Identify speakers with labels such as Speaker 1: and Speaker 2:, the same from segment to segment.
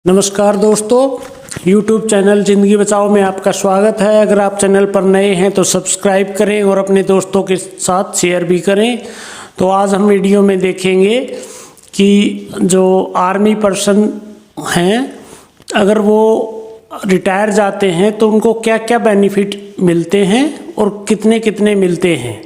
Speaker 1: नमस्कार दोस्तों, YouTube channel ज़िंदगी बचाओ में आपका स्वागत है। अगर आप चैनल पर नए हैं तो सब्सक्राइब करें और अपने दोस्तों के साथ शेयर भी करें। तो आज हम वीडियो में देखेंगे कि जो आर्मी पर्सन हैं, अगर वो रिटायर जाते हैं तो उनको क्या क्या बेनिफिट मिलते हैं और कितने कितने मिलते हैं,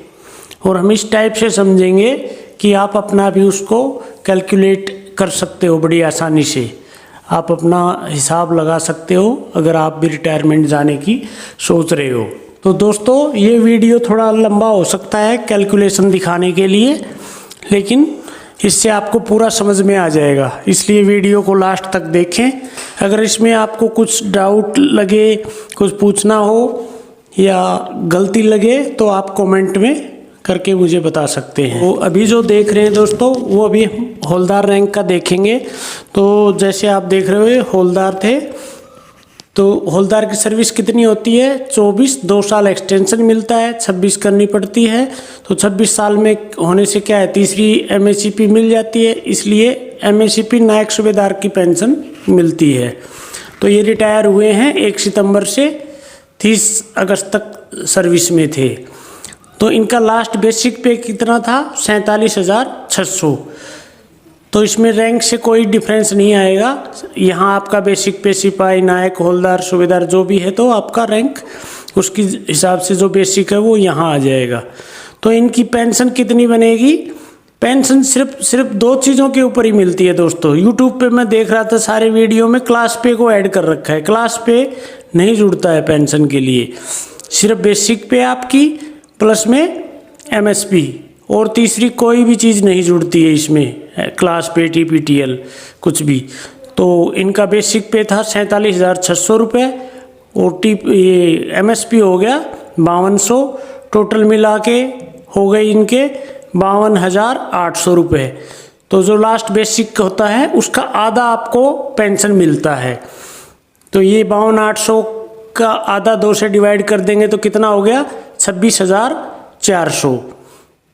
Speaker 1: और हम इस टाइप से समझेंगे कि आप अपना भी उसको कैलकुलेट कर सकते हो। बड़ी आसानी से आप अपना हिसाब लगा सकते हो अगर आप भी रिटायरमेंट जाने की सोच रहे हो। तो दोस्तों, ये वीडियो थोड़ा लंबा हो सकता है कैलकुलेशन दिखाने के लिए, लेकिन इससे आपको पूरा समझ में आ जाएगा, इसलिए वीडियो को लास्ट तक देखें। अगर इसमें आपको कुछ डाउट लगे, कुछ पूछना हो या गलती लगे तो आप कमेंट में करके मुझे बता सकते हैं। तो अभी जो देख रहे हैं दोस्तों, वो अभी हौलदार रैंक का देखेंगे। तो जैसे आप देख रहे हो, हौलदार थे, तो हौलदार की सर्विस कितनी होती है? 24, 2 साल एक्सटेंशन मिलता है, 26 करनी पड़ती है। तो 26 साल में होने से क्या है, तीसरी MACP मिल जाती है, इसलिए MACP नायक सूबेदार की पेंशन मिलती है। तो ये रिटायर हुए हैं 1 सितंबर से 30 अगस्त तक सर्विस में थे। तो इनका लास्ट बेसिक पे कितना था? 47,600। तो इसमें रैंक से कोई डिफरेंस नहीं आएगा। यहाँ आपका बेसिक पे सिपाही, नायक, हौलदार, सूबेदार जो भी है, तो आपका रैंक उसकी हिसाब से जो बेसिक है वो यहाँ आ जाएगा। तो इनकी पेंशन कितनी बनेगी? पेंशन सिर्फ 2 चीज़ों के ऊपर ही मिलती है दोस्तों। यूट्यूब पे मैं देख रहा था, सारे वीडियो में क्लास पे को ऐड कर रखा है। क्लास पे नहीं जुड़ता है पेंशन के लिए, सिर्फ बेसिक पे आपकी प्लस में MSP, और तीसरी कोई भी चीज़ नहीं जुड़ती है इसमें, क्लास पे, TPTL कुछ भी। तो इनका बेसिक पे था 47,600 रुपये, और ये MSP हो गया 5200, टोटल मिला के हो गए इनके 52,800 रुपये। तो जो लास्ट बेसिक होता है उसका आधा आपको पेंशन मिलता है। तो ये 52,800 का आधा 2 से डिवाइड कर देंगे तो कितना हो गया? 26,400।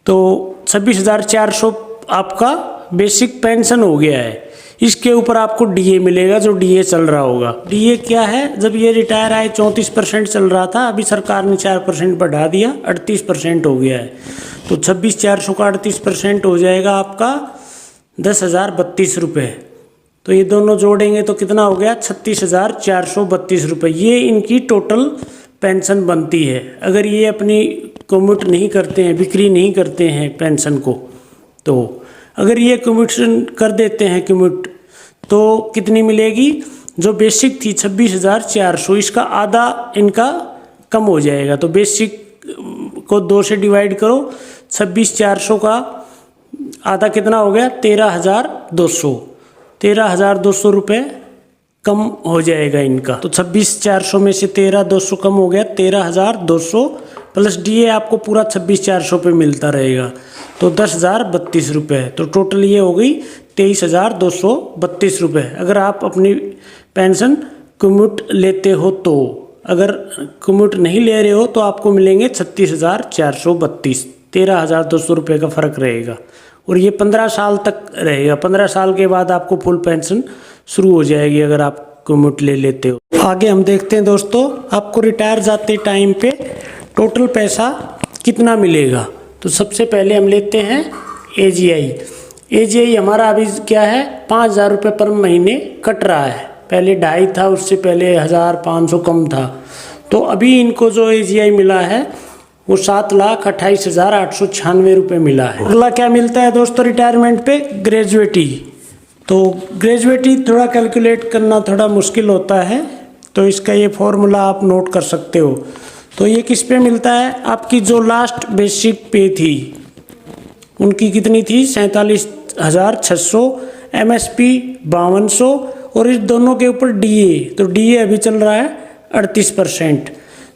Speaker 1: तो 26,400 आपका बेसिक पेंशन हो गया है। इसके ऊपर आपको DA मिलेगा, जो DA चल रहा होगा। DA क्या है? जब ये रिटायर आए 34% चल रहा था, अभी सरकार ने 4% बढ़ा दिया, 38% हो गया है। तो 26,400 का 38% हो जाएगा आपका 10,032 रुपये। तो ये दोनों जोड़ेंगे तो कितना हो गया? 36,432 रुपये। ये इनकी टोटल पेंशन बनती है। अगर ये अपनी कम्यूट नहीं करते हैं, बिक्री नहीं करते हैं पेंशन को, तो अगर ये कम्यूटेशन कर देते हैं कम्यूट, तो कितनी मिलेगी? जो बेसिक थी 26,400, इसका आधा इनका कम हो जाएगा। तो बेसिक को 2 से डिवाइड करो, 26,400 का आधा कितना हो गया? 13,200। 13,200 रुपये कम हो जाएगा इनका। तो 26,400 में से 13,200 कम हो गया, 13,200 प्लस DA आपको पूरा 26,400 पे मिलता रहेगा, तो 10,032 रुपये। तो टोटल ये हो गई 23,232 रुपये, अगर आप अपनी पेंशन कम्यूट लेते हो तो। अगर कम्यूट नहीं ले रहे हो तो आपको मिलेंगे 36,432, 13,200 रुपये का फ़र्क रहेगा। और ये 15 साल तक रहेगा। 15 साल के बाद आपको फुल पेंशन शुरू हो जाएगी अगर आप कम्यूट ले लेते हो। आगे हम देखते हैं दोस्तों, आपको रिटायर जाते टाइम पे टोटल पैसा कितना मिलेगा। तो सबसे पहले हम लेते हैं AGI हमारा अभी क्या है? 5,000 रुपये पर महीने कट रहा है। पहले 2.5 था, उससे पहले 1,500 कम था। तो अभी इनको जो AGI मिला है वो 7,28,896 रुपये मिला है। अगला क्या मिलता है दोस्तों रिटायरमेंट पे? ग्रेजुएटी। तो ग्रेजुएटी थोड़ा कैलकुलेट करना थोड़ा मुश्किल होता है, तो इसका ये फॉर्मूला आप नोट कर सकते हो। तो ये किस पे मिलता है? आपकी जो लास्ट बेसिक पे थी उनकी कितनी थी? 47,600, MSP 5200, और इस दोनों के ऊपर DA। तो DA अभी चल रहा है 38%,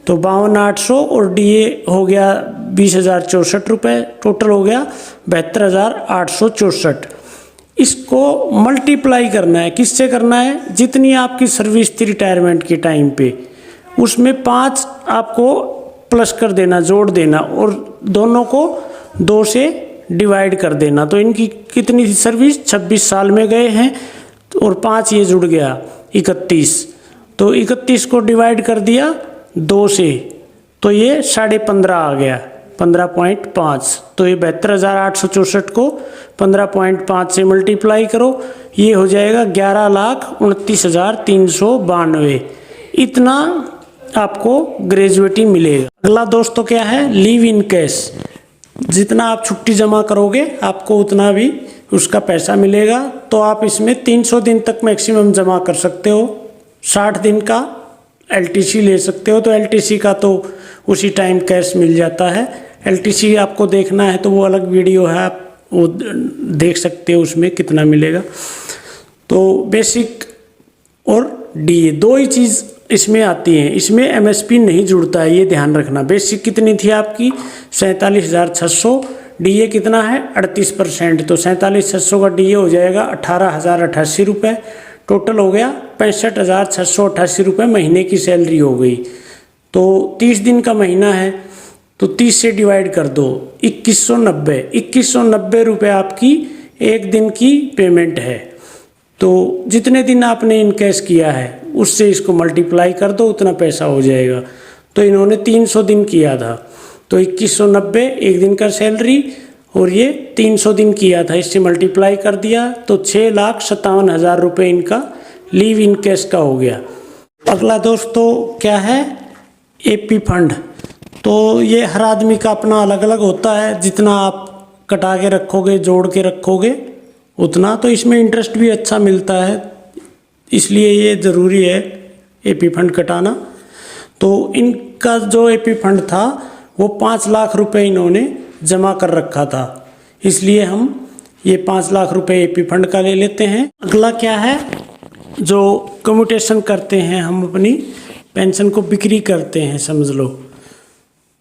Speaker 1: तो 52,800 और DA हो गया 20,064 रुपये, टोटल हो गया 72,864। इसको मल्टीप्लाई करना है। किससे करना है? जितनी आपकी सर्विस थी रिटायरमेंट के टाइम पे, उसमें 5 आपको प्लस कर देना, जोड़ देना, और दोनों को 2 से डिवाइड कर देना। तो इनकी कितनी थी सर्विस? 26 साल में गए हैं, और 5 ये जुड़ गया 31। तो 31 को डिवाइड कर दिया 2 से, तो ये 15.5 आ गया, 15.5। तो ये 72,864 को 15.5 से मल्टीप्लाई करो, ये हो जाएगा 11,29,392। इतना आपको ग्रेजुएटी मिलेगा। अगला दोस्तों क्या है, लीव इन कैश। जितना आप छुट्टी जमा करोगे आपको उतना भी उसका पैसा मिलेगा। तो आप इसमें 300 दिन तक मैक्सिमम जमा कर सकते हो। 60 दिन का एलटीसी ले सकते हो। तो एलटीसी का तो उसी टाइम कैश मिल जाता है। एलटीसी आपको देखना है तो वो अलग वीडियो है, आप वो देख सकते हो उसमें कितना मिलेगा। तो बेसिक और डीए 2 ही चीज़ इसमें आती है। इसमें एमएसपी नहीं जुड़ता है, ये ध्यान रखना। बेसिक कितनी थी आपकी 47,600, डीए कितना है 38%। तो 47,600 का डीए हो जाएगा 18,088 रुपये। टोटल हो गया 65,688 रुपये महीने की सैलरी हो गई। तो 30 दिन का महीना है तो 30 से डिवाइड कर दो, 2190 रुपये आपकी एक दिन की पेमेंट है। तो जितने दिन आपने इनकैश किया है उससे इसको मल्टीप्लाई कर दो, उतना पैसा हो जाएगा। तो इन्होंने 300 दिन किया था तो 2190 एक दिन का सैलरी, और ये 300 दिन किया था, इससे मल्टीप्लाई कर दिया तो 6,57,000 रुपये इनका लीव इन कैश का हो गया। अगला दोस्तों क्या है, एपी फंड। तो ये हर आदमी का अपना अलग अलग होता है, जितना आप कटा के रखोगे, जोड़ के रखोगे उतना। तो इसमें इंटरेस्ट भी अच्छा मिलता है, इसलिए ये ज़रूरी है एपी फंड कटाना। तो इनका जो एपी फंड था वो 5 लाख रुपए इन्होंने जमा कर रखा था, इसलिए हम ये 5 लाख रुपए एपी फंड का ले लेते हैं। अगला क्या है, जो कम्यूटेशन करते हैं हम, अपनी पेंशन को बिक्री करते हैं समझ लो।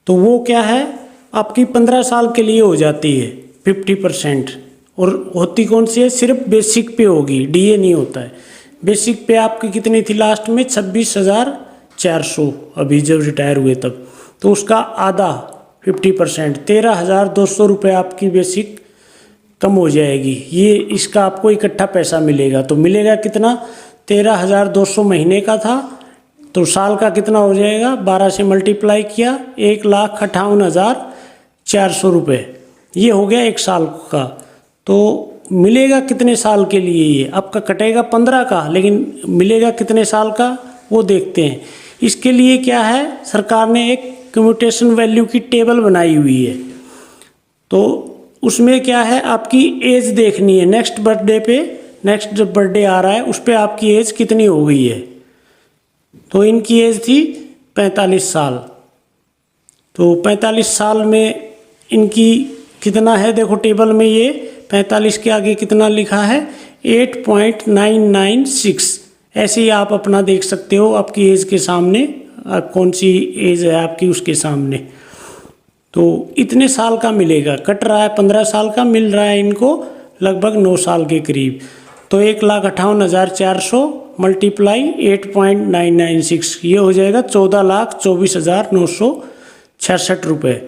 Speaker 1: तो वो क्या है, आपकी 15 साल के लिए हो जाती है 50%। और होती कौन सी है, सिर्फ बेसिक पे होगी, डीए नहीं होता है। बेसिक पे आपकी कितनी थी लास्ट में 26,400, अभी जब रिटायर हुए तब। तो उसका आधा 50% 13,200 रुपये आपकी बेसिक कम हो जाएगी। ये इसका आपको इकट्ठा पैसा मिलेगा। तो मिलेगा कितना, 13,200 महीने का था तो साल का कितना हो जाएगा, 12 से मल्टीप्लाई किया 1,58,400 रुपये। ये हो गया 1 साल का। तो मिलेगा कितने साल के लिए, ये आपका कटेगा 15 का, लेकिन मिलेगा कितने साल का वो देखते हैं। इसके लिए क्या है, सरकार ने एक कम्यूटेशन वैल्यू की टेबल बनाई हुई है। तो उसमें क्या है, आपकी एज देखनी है। नेक्स्ट बर्थडे पे, नेक्स्ट जब बर्थडे आ रहा है उस पर आपकी एज कितनी हो गई है। तो इनकी एज थी 45 साल। तो 45 साल में इनकी कितना है, देखो टेबल में ये 45 के आगे कितना लिखा है 8.996। ऐसे ही आप अपना देख सकते हो आपकी एज के सामने, कौन सी एज है आपकी उसके सामने। तो इतने साल का मिलेगा, कट रहा है 15 साल का, मिल रहा है इनको लगभग 9 साल के करीब। तो 1,58,400 मल्टीप्लाई 8.996, ये हो जाएगा 14,24,966 रुपये।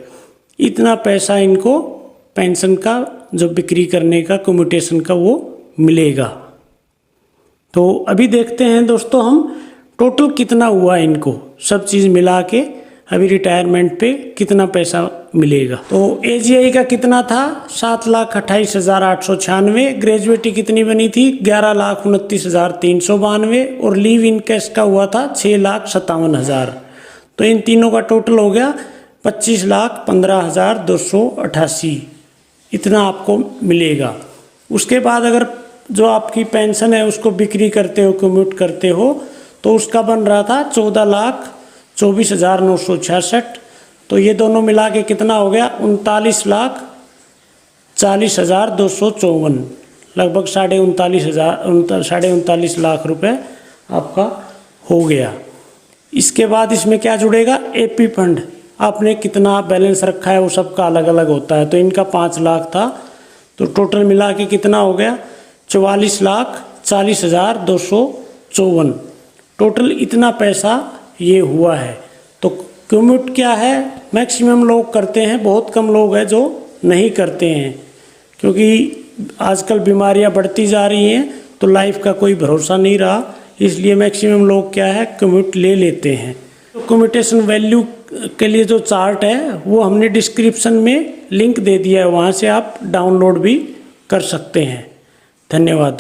Speaker 1: इतना पैसा इनको पेंशन का, जो बिक्री करने का, कम्यूटेशन का, वो मिलेगा। तो अभी देखते हैं दोस्तों हम टोटल कितना हुआ इनको सब चीज़ मिला के, अभी रिटायरमेंट पे कितना पैसा मिलेगा। तो एजीआई का कितना था 7,28,896। ग्रेजुएटी कितनी बनी थी 11,29,392। और लीव इन कैश का हुआ था 6,57,000। तो इन तीनों का टोटल हो गया 25,15,288। इतना आपको मिलेगा। उसके बाद अगर जो आपकी पेंशन है उसको बिक्री करते हो, कम्यूट करते हो, तो उसका बन रहा था 14,24,966। तो ये दोनों मिला के कितना हो गया 39,40,254, लगभग 39,500 लाख रुपए आपका हो गया। इसके बाद इसमें क्या जुड़ेगा, एपी फंड। आपने कितना बैलेंस रखा है वो सबका अलग अलग होता है। तो इनका 5 लाख था, तो टोटल मिला के कितना हो गया 44,40,254। टोटल इतना पैसा ये हुआ है। तो कम्यूट क्या है, मैक्सिमम लोग करते हैं, बहुत कम लोग हैं जो नहीं करते हैं, क्योंकि आजकल बीमारियां बढ़ती जा रही हैं तो लाइफ का कोई भरोसा नहीं रहा, इसलिए मैक्सिमम लोग क्या है कम्यूट ले लेते हैं। तो कम्यूटेशन वैल्यू के लिए जो चार्ट है वो हमने डिस्क्रिप्शन में लिंक दे दिया है, वहाँ से आप डाउनलोड भी कर सकते हैं। धन्यवाद।